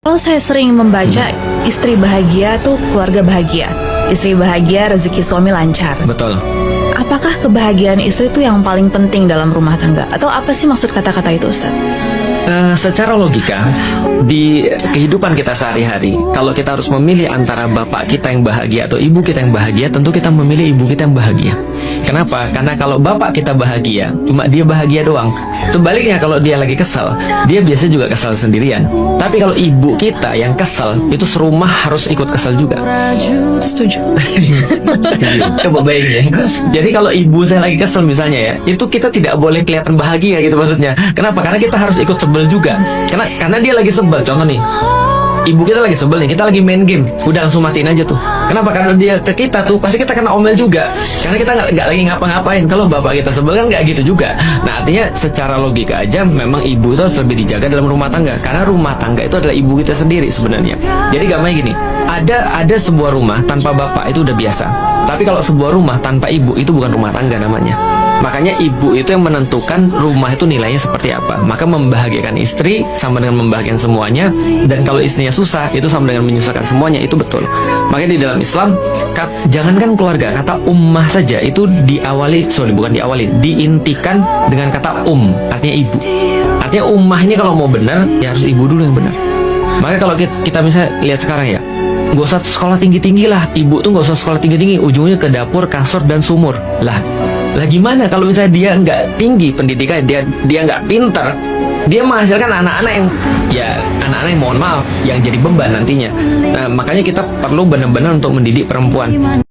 Kalau saya sering membaca istri bahagia tuh keluarga bahagia, istri bahagia rezeki suami lancar. Betul. Apakah kebahagiaan istri itu yang paling penting dalam rumah tangga? Atau apa sih maksud kata-kata itu, Ustaz? Secara logika di kehidupan kita sehari-hari, kalau kita harus memilih antara bapak kita yang bahagia atau ibu kita yang bahagia, tentu kita memilih ibu kita yang bahagia. Kenapa? Karena kalau bapak kita bahagia, cuma dia bahagia doang. Sebaliknya kalau dia lagi kesal, dia biasanya juga kesal sendirian. Tapi kalau ibu kita yang kesal, itu serumah harus ikut kesal juga. Setuju. Coba bayangin ya. Jadi kalau ibu saya lagi kesel misalnya ya, itu kita tidak boleh kelihatan bahagia gitu maksudnya. Kenapa? Karena kita harus ikut sebel juga. Karena dia lagi sebel. Contoh nih, ibu kita lagi sebel nih, kita lagi main game, udah langsung matiin aja tuh. Kenapa? Karena dia ke kita tuh pasti kita kena omel juga. Karena kita nggak lagi ngapa-ngapain. Kalau bapak kita sebel kan nggak gitu juga. Nah artinya secara logika aja memang ibu itu harus lebih dijaga dalam rumah tangga. Karena rumah tangga itu adalah ibu kita sendiri sebenarnya. Jadi gampangnya gini, ada sebuah rumah tanpa bapak itu udah biasa. Tapi kalau sebuah rumah tanpa ibu itu bukan rumah tangga namanya. Makanya ibu itu yang menentukan rumah itu nilainya seperti apa. Maka membahagiakan istri sama dengan membahagiakan semuanya. Dan kalau istrinya susah, itu sama dengan menyusahkan semuanya. Itu betul. Makanya di dalam Islam, jangankan keluarga, kata ummah saja itu diintikan dengan kata artinya ibu. Artinya ummah ini kalau mau benar, ya harus ibu dulu yang benar. Maka kalau kita misalnya lihat sekarang ya, gak usah sekolah tinggi-tinggi lah. Ibu tuh gak usah sekolah tinggi-tinggi, ujungnya ke dapur, kasur, dan sumur. Lah gimana kalau misalnya dia nggak tinggi pendidikan, dia nggak pintar, dia menghasilkan anak-anak yang mohon maaf yang jadi beban nantinya. Nah makanya kita perlu benar-benar untuk mendidik perempuan.